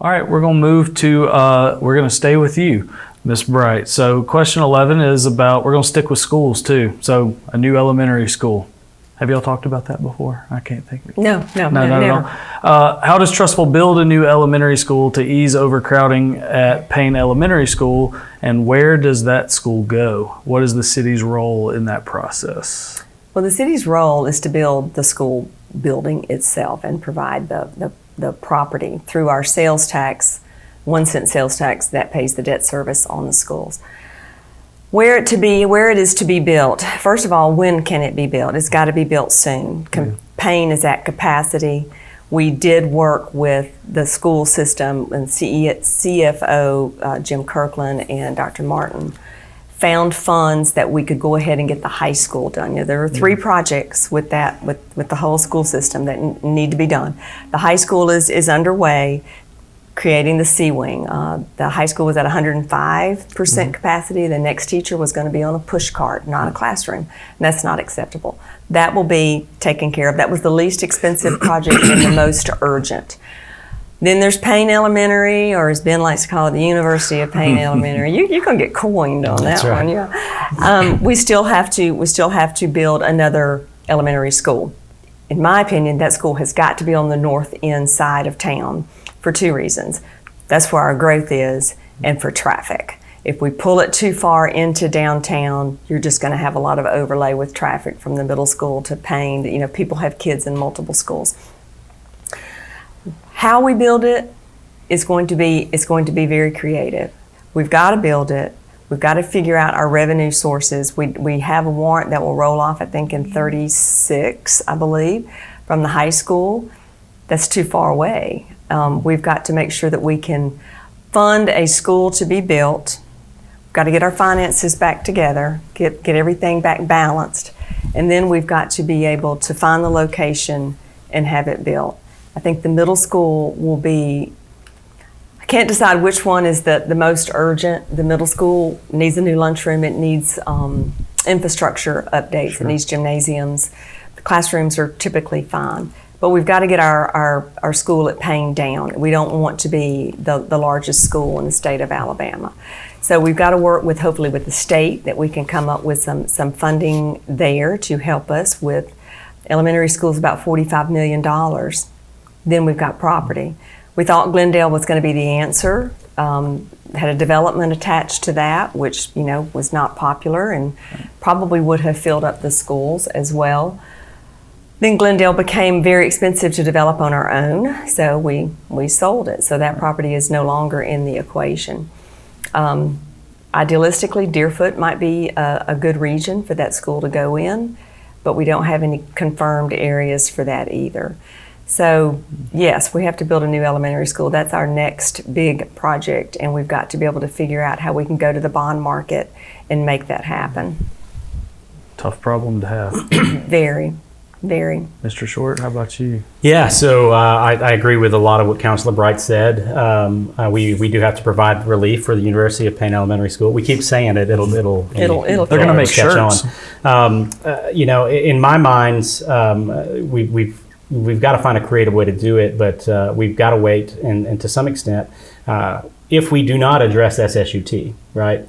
All right, we're going to move to, we're going to stay with you, Ms. Bright. So question 11 is about, we're going to stick with schools too. So a new elementary school. Have y'all talked about that before? I can't think of it. No, never. How does Trussville build a new elementary school to ease overcrowding at Payne Elementary School, and where does that school go? What is the city's role in that process? Well, the city's role is to build the school building itself and provide the property through our sales tax, 1 cent sales tax that pays the debt service on the schools. Where it is to be built. First of all, when can it be built? It's got to be built soon. Payne is at capacity. We did work with the school system and CFO Jim Kirkland and Dr. Martin found funds that we could go ahead and get the high school done. There are 3 projects with the whole school system that need to be done. The high school is underway, creating the C wing. The high school was at 105% capacity. The next teacher was going to be on a push cart, not a classroom. And that's not acceptable. That will be taken care of. That was the least expensive project and the most urgent. Then there's Payne Elementary, or as Ben likes to call it, the University of Payne Elementary. You're going to get coined on that one, yeah. We still have to build another elementary school. In my opinion, that school has got to be on the north end side of town for 2 reasons. That's where our growth is, and for traffic. If we pull it too far into downtown, you're just going to have a lot of overlay with traffic from the middle school to Payne. People have kids in multiple schools. How we build it is going to be very creative. We've got to build it. We've got to figure out our revenue sources. We have a warrant that will roll off, I think, in 36, I believe, from the high school. That's too far away. We've got to make sure that we can fund a school to be built. We've got to get our finances back together, get everything back balanced, and then we've got to be able to find the location and have it built. I think the middle school will be, I can't decide which one is the most urgent. The middle school needs a new lunchroom. It needs infrastructure updates. Sure. It needs gymnasiums. The classrooms are typically fine. But we've got to get our school at Payne down. We don't want to be the largest school in the state of Alabama. So we've got to work hopefully with the state, that we can come up with some funding there to help us with elementary schools, about $45 million. Then we've got property. We thought Glendale was going to be the answer. Had a development attached to that, which was not popular and probably would have filled up the schools as well. Then Glendale became very expensive to develop on our own, so we sold it. So that property is no longer in the equation. Idealistically, Deerfoot might be a good region for that school to go in, but we don't have any confirmed areas for that either. So yes, we have to build a new elementary school. That's our next big project, and we've got to be able to figure out how we can go to the bond market and make that happen. Tough problem to have. Very. Mr. Short, how about you? Yeah, so I agree with a lot of what Councilor Bright said. We do have to provide relief for the University of Payne Elementary School. We keep saying it. It'll they're going to make shirts. In my minds, we've got to find a creative way to do it, but we've got to wait, and to some extent, if we do not address SSUT, right?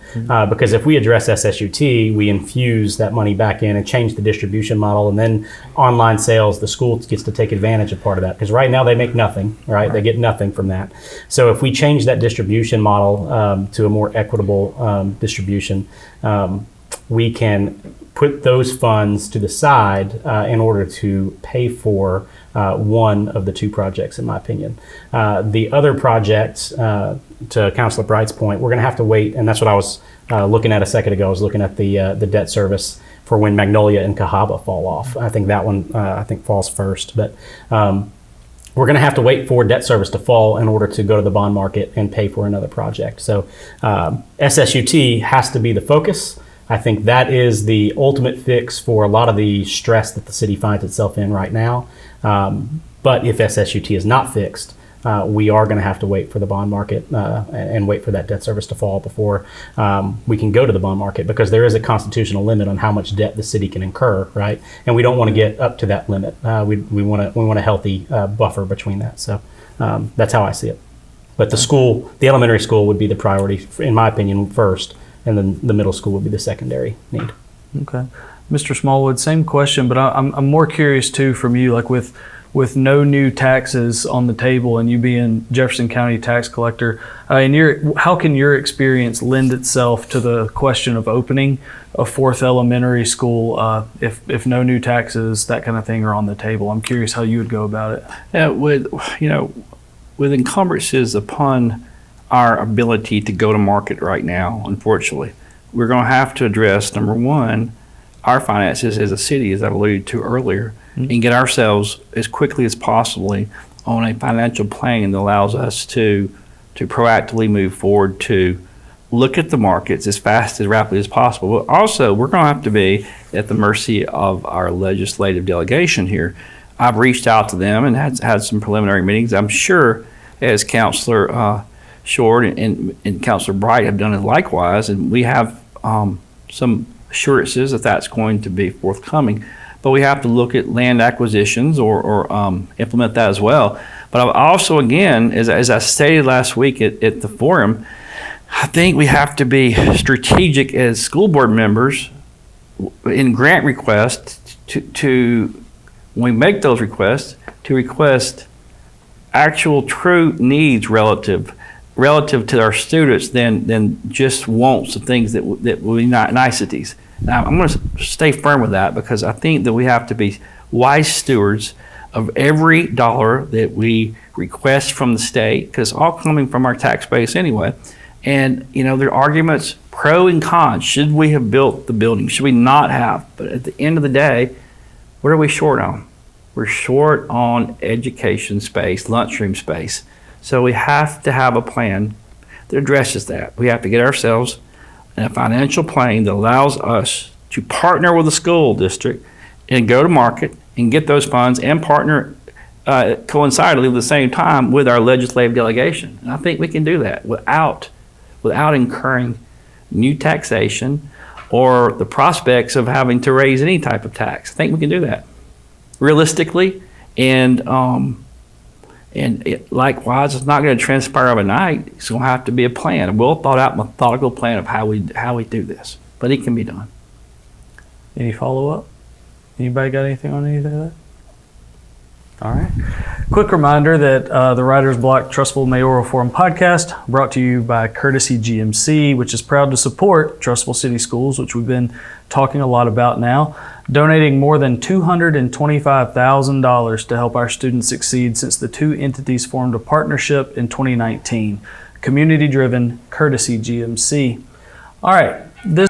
Because if we address SSUT, we infuse that money back in and change the distribution model, and then online sales, the school gets to take advantage of part of that. Because right now they make nothing, right? They get nothing from that. So if we change that distribution model to a more equitable distribution, we can put those funds to the side in order to pay for one of the 2 projects, in my opinion. The other projects, to Councilor Bright's point, we're going to have to wait, and that's what I was looking at a second ago. I was looking at the debt service for when Magnolia and Cahaba fall off. I think that one falls first, but we're going to have to wait for debt service to fall in order to go to the bond market and pay for another project. So SSUT has to be the focus. I think that is the ultimate fix for a lot of the stress that the city finds itself in right now. But if SSUT is not fixed, we are going to have to wait for the bond market and wait for that debt service to fall before we can go to the bond market, because there is a constitutional limit on how much debt the city can incur, right? And we don't want to get up to that limit. We want a healthy buffer between that. So that's how I see it. But the elementary school would be the priority, in my opinion, first, and then the middle school would be the secondary need. Okay. Mr. Smallwood, same question, but I'm more curious too from you, like with no new taxes on the table and you being Jefferson County tax collector, how can your experience lend itself to the question of opening a fourth elementary school if no new taxes, that kind of thing, are on the table? I'm curious how you would go about it. With encumbrances upon our ability to go to market right now, unfortunately, we're going to have to address, number one, our finances as a city, as I alluded to earlier, and get ourselves as quickly as possible on a financial plane that allows us to proactively move forward, to look at the markets as fast, as rapidly as possible. But also, we're going to have to be at the mercy of our legislative delegation here. I've reached out to them and had some preliminary meetings. I'm sure, as Councilor Short and Councilor Bright have done it likewise, and we have some assurances that that's going to be forthcoming. But we have to look at land acquisitions or implement that as well. But I also, again, as I stated last week at the forum, I think we have to be strategic as school board members in grant requests to when we make those requests, to request actual true needs relative to our students than just wants and things that will be niceties. Now, I'm going to stay firm with that because I think that we have to be wise stewards of every dollar that we request from the state, because it's all coming from our tax base anyway. And, there are arguments pro and con. Should we have built the building? Should we not have? But at the end of the day, what are we short on? We're short on education space, lunchroom space. So we have to have a plan that addresses that. We have to get ourselves in a financial plane that allows us to partner with the school district and go to market and get those funds and partner coincidentally at the same time with our legislative delegation. And I think we can do that without incurring new taxation or the prospects of having to raise any type of tax. I think we can do that realistically, and likewise, it's not going to transpire overnight. It's going to have to be a plan, a well thought out, methodical plan of how we do this. But it can be done. Any follow up? Anybody got anything on any of that? All right. Quick reminder that the Writer's Block Trussville Mayoral Forum Podcast brought to you by Courtesy GMC, which is proud to support Trussville City Schools, which we've been talking a lot about now, donating more than $225,000 to help our students succeed since the two entities formed a partnership in 2019. Community-driven Courtesy GMC. All right. This